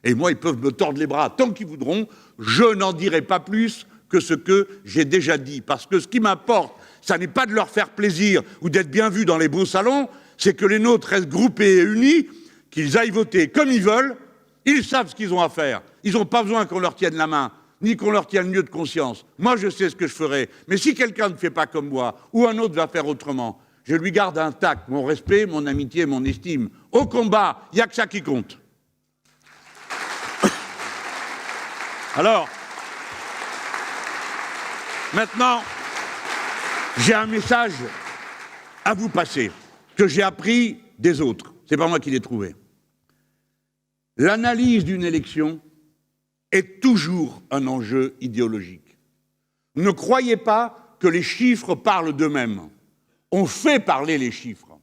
Et moi, ils peuvent me tordre les bras tant qu'ils voudront. Je n'en dirai pas plus que ce que j'ai déjà dit. Parce que ce qui m'importe, ça n'est pas de leur faire plaisir ou d'être bien vus dans les beaux salons, c'est que les nôtres restent groupés et unis, qu'ils aillent voter comme ils veulent. Ils savent ce qu'ils ont à faire. Ils n'ont pas besoin qu'on leur tienne la main, ni qu'on leur tienne mieux de conscience. Moi, je sais ce que je ferai. Mais si quelqu'un ne fait pas comme moi, ou un autre va faire autrement, je lui garde intact mon respect, mon amitié, mon estime. Au combat, il n'y a que ça qui compte. Alors, maintenant, j'ai un message à vous passer, que j'ai appris des autres. Ce n'est pas moi qui l'ai trouvé. L'analyse d'une élection est toujours un enjeu idéologique. Ne croyez pas que les chiffres parlent d'eux-mêmes. On fait parler les chiffres.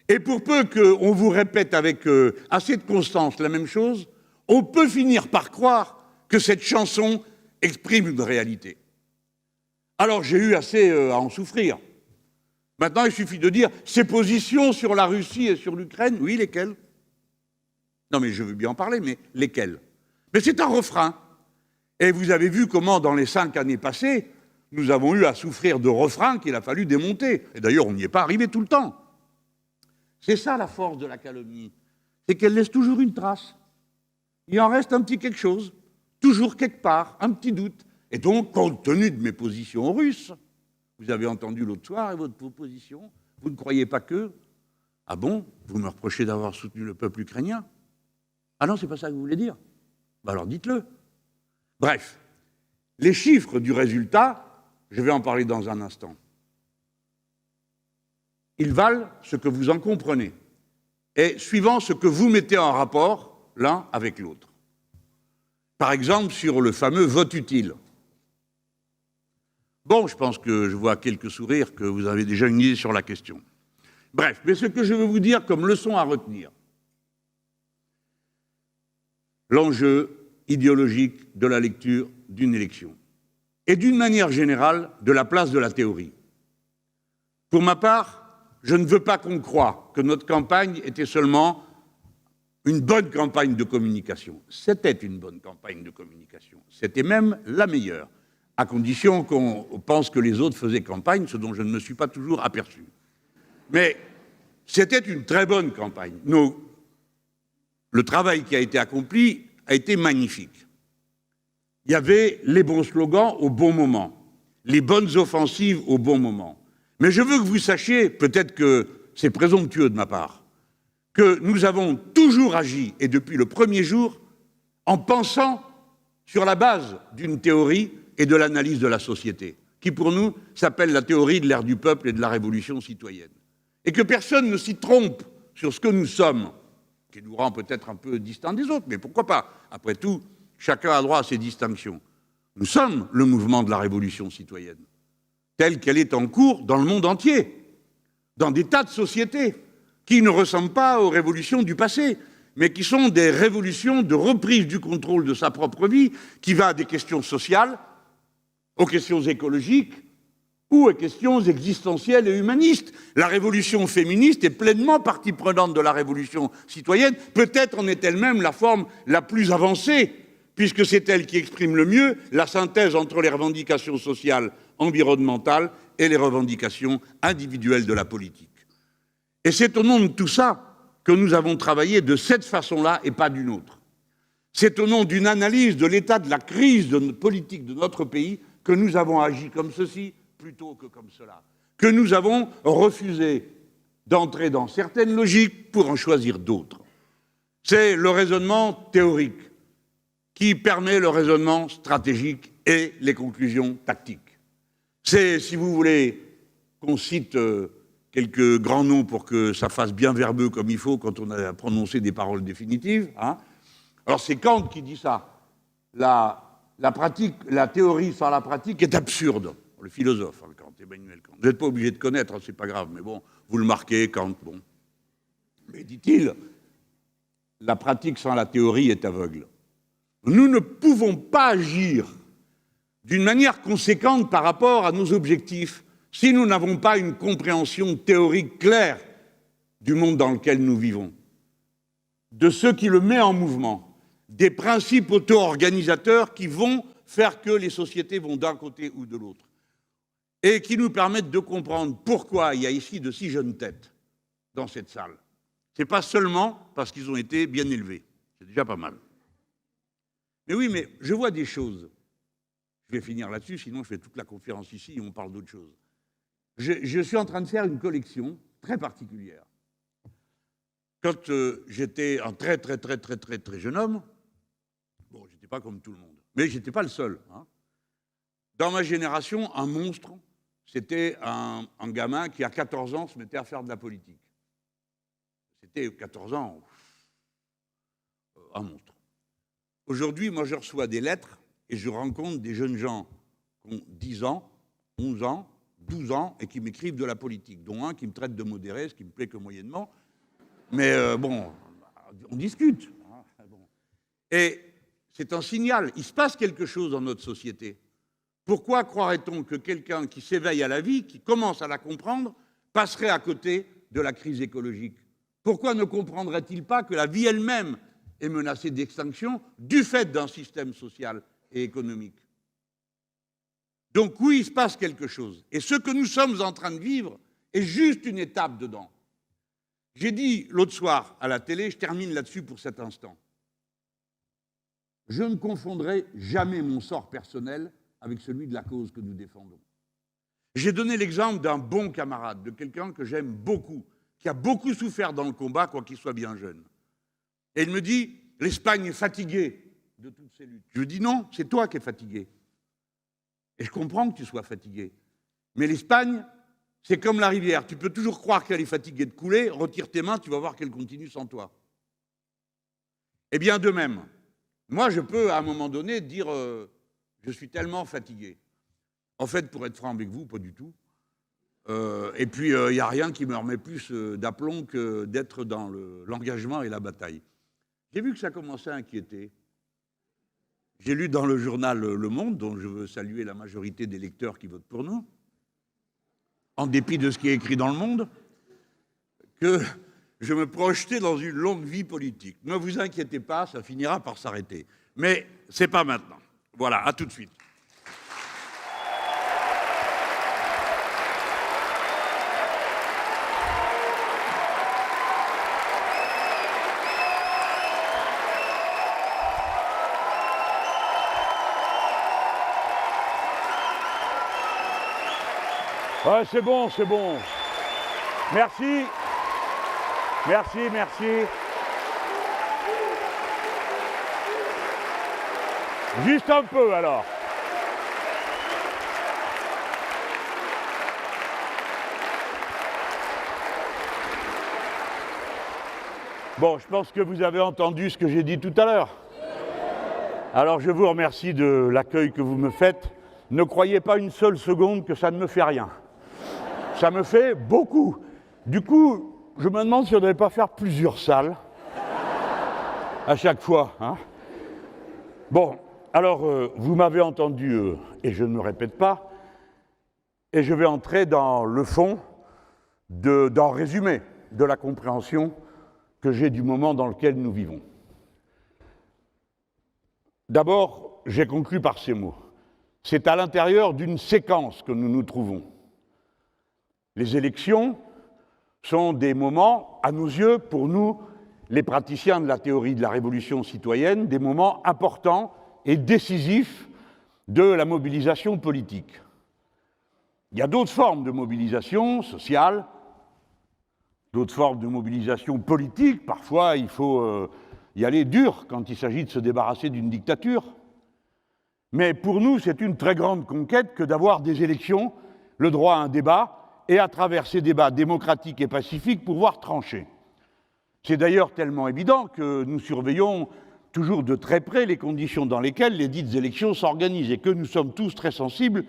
Et pour peu qu'on vous répète avec assez de constance la même chose, on peut finir par croire que cette chanson exprime une réalité. Alors j'ai eu assez à en souffrir. Maintenant, il suffit de dire ses positions sur la Russie et sur l'Ukraine. Oui, lesquelles? Non, mais je veux bien en parler, mais lesquelles? Mais c'est un refrain. Et vous avez vu comment, dans les 5 années passées, nous avons eu à souffrir de refrains qu'il a fallu démonter. Et d'ailleurs, on n'y est pas arrivé tout le temps. C'est ça la force de la calomnie. C'est qu'elle laisse toujours une trace. Il en reste un petit quelque chose, toujours quelque part, un petit doute. Et donc, compte tenu de mes positions russes, vous avez entendu l'autre soir et votre position, vous ne croyez pas que... Ah bon? Vous me reprochez d'avoir soutenu le peuple ukrainien? Ah non, c'est pas ça que vous voulez dire? Ben alors dites-le. Bref, les chiffres du résultat, je vais en parler dans un instant. Ils valent ce que vous en comprenez, et suivant ce que vous mettez en rapport l'un avec l'autre. Par exemple, sur le fameux vote utile. Bon, je pense que je vois quelques sourires que vous avez déjà une idée sur la question. Bref, mais ce que je veux vous dire comme leçon à retenir, l'enjeu idéologique de la lecture d'une élection, et d'une manière générale, de la place de la théorie. Pour ma part, je ne veux pas qu'on croie que notre campagne était seulement une bonne campagne de communication. C'était une bonne campagne de communication. C'était même la meilleure, à condition qu'on pense que les autres faisaient campagne, ce dont je ne me suis pas toujours aperçu. Mais c'était une très bonne campagne. Le travail qui a été accompli a été magnifique. Il y avait les bons slogans au bon moment, les bonnes offensives au bon moment. Mais je veux que vous sachiez, peut-être que c'est présomptueux de ma part, que nous avons toujours agi, et depuis le premier jour, en pensant sur la base d'une théorie et de l'analyse de la société, qui pour nous s'appelle la théorie de l'ère du peuple et de la révolution citoyenne. Et que personne ne s'y trompe sur ce que nous sommes, qui nous rend peut-être un peu distants des autres, mais pourquoi pas? Après tout, chacun a droit à ses distinctions. Nous sommes le mouvement de la révolution citoyenne, telle qu'elle est en cours dans le monde entier, dans des tas de sociétés qui ne ressemblent pas aux révolutions du passé, mais qui sont des révolutions de reprise du contrôle de sa propre vie, qui va des questions sociales aux questions écologiques ou aux questions existentielles et humanistes. La révolution féministe est pleinement partie prenante de la révolution citoyenne. Peut-être en est elle-même la forme la plus avancée, puisque c'est elle qui exprime le mieux la synthèse entre les revendications sociales, environnementales et les revendications individuelles de la politique. Et c'est au nom de tout ça que nous avons travaillé de cette façon-là et pas d'une autre. C'est au nom d'une analyse de l'état de la crise de notre politique de notre pays que nous avons agi comme ceci plutôt que comme cela, que nous avons refusé d'entrer dans certaines logiques pour en choisir d'autres. C'est le raisonnement théorique qui permet le raisonnement stratégique et les conclusions tactiques. C'est, si vous voulez, qu'on cite quelques grands noms pour que ça fasse bien verbeux comme il faut quand on a prononcé des paroles définitives. Hein. Alors c'est Kant qui dit ça. La théorie sans la pratique est absurde. Le philosophe, hein, Kant, Emmanuel Kant. Vous n'êtes pas obligé de connaître, hein, c'est pas grave, mais bon, vous le marquez, Kant, bon. Mais dit-il, la pratique sans la théorie est aveugle. Nous ne pouvons pas agir d'une manière conséquente par rapport à nos objectifs si nous n'avons pas une compréhension théorique claire du monde dans lequel nous vivons, de ce qui le met en mouvement, des principes auto-organisateurs qui vont faire que les sociétés vont d'un côté ou de l'autre, et qui nous permettent de comprendre pourquoi il y a ici de si jeunes têtes dans cette salle. Ce n'est pas seulement parce qu'ils ont été bien élevés, c'est déjà pas mal. Mais oui, mais je vois des choses. Je vais finir là-dessus, sinon je fais toute la conférence ici et on parle d'autre chose. Je suis en train de faire une collection très particulière. Quand j'étais un très jeune homme, bon, je n'étais pas comme tout le monde, mais je n'étais pas le seul. Hein. Dans ma génération, un monstre, c'était un gamin qui, à 14 ans, se mettait à faire de la politique. C'était 14 ans, un monstre. Aujourd'hui, moi, je reçois des lettres et je rencontre des jeunes gens qui ont 10 ans, 11 ans, 12 ans et qui m'écrivent de la politique, dont un qui me traite de modéré, ce qui me plaît que moyennement. Mais bon, on discute. Et c'est un signal. Il se passe quelque chose dans notre société. Pourquoi croirait-on que quelqu'un qui s'éveille à la vie, qui commence à la comprendre, passerait à côté de la crise écologique? Pourquoi ne comprendrait-il pas que la vie elle-même est menacée d'extinction du fait d'un système social et économique? Donc oui, il se passe quelque chose. Et ce que nous sommes en train de vivre est juste une étape dedans. J'ai dit l'autre soir à la télé, je termine là-dessus pour cet instant, je ne confondrai jamais mon sort personnel avec celui de la cause que nous défendons. J'ai donné l'exemple d'un bon camarade, de quelqu'un que j'aime beaucoup, qui a beaucoup souffert dans le combat, quoi qu'il soit bien jeune. Et il me dit, l'Espagne est fatiguée de toutes ces luttes. Je lui dis, non, c'est toi qui es fatigué. Et je comprends que tu sois fatigué. Mais l'Espagne, c'est comme la rivière. Tu peux toujours croire qu'elle est fatiguée de couler, retire tes mains, tu vas voir qu'elle continue sans toi. Eh bien, de même, moi, je peux, à un moment donné, dire je suis tellement fatigué. En fait, pour être franc avec vous, pas du tout. Et puis, il n'y a rien qui me remet plus d'aplomb que d'être dans l'engagement et la bataille. J'ai vu que ça commençait à inquiéter. J'ai lu dans le journal Le Monde, dont je veux saluer la majorité des lecteurs qui votent pour nous, en dépit de ce qui est écrit dans Le Monde, que je me projetais dans une longue vie politique. Ne vous inquiétez pas, ça finira par s'arrêter. Mais ce n'est pas maintenant. Voilà, à tout de suite. Ouais, c'est bon, c'est bon. Merci. Merci, merci. Juste un peu, alors. Bon, je pense que vous avez entendu ce que j'ai dit tout à l'heure. Alors, je vous remercie de l'accueil que vous me faites. Ne croyez pas une seule seconde que ça ne me fait rien. Ça me fait beaucoup. Du coup, je me demande si on ne devait pas faire plusieurs salles à chaque fois. Hein. Bon, alors, vous m'avez entendu, et je ne me répète pas, et je vais entrer dans le fond d'un résumé de la compréhension que j'ai du moment dans lequel nous vivons. D'abord, j'ai conclu par ces mots. C'est à l'intérieur d'une séquence que nous nous trouvons. Les élections sont des moments, à nos yeux, pour nous, les praticiens de la théorie de la révolution citoyenne, des moments importants et décisifs de la mobilisation politique. Il y a d'autres formes de mobilisation sociale, d'autres formes de mobilisation politique. Parfois, il faut y aller dur quand il s'agit de se débarrasser d'une dictature. Mais pour nous, c'est une très grande conquête que d'avoir des élections, le droit à un débat, et à travers ces débats démocratiques et pacifiques, pouvoir trancher. C'est d'ailleurs tellement évident que nous surveillons toujours de très près les conditions dans lesquelles les dites élections s'organisent et que nous sommes tous très sensibles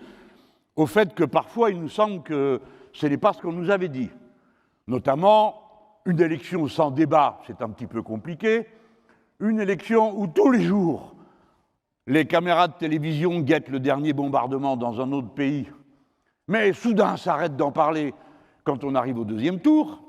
au fait que parfois il nous semble que ce n'est pas ce qu'on nous avait dit. Notamment, une élection sans débat, c'est un petit peu compliqué. Une élection où tous les jours, les caméras de télévision guettent le dernier bombardement dans un autre pays, mais soudain s'arrêtent d'en parler quand on arrive au deuxième tour.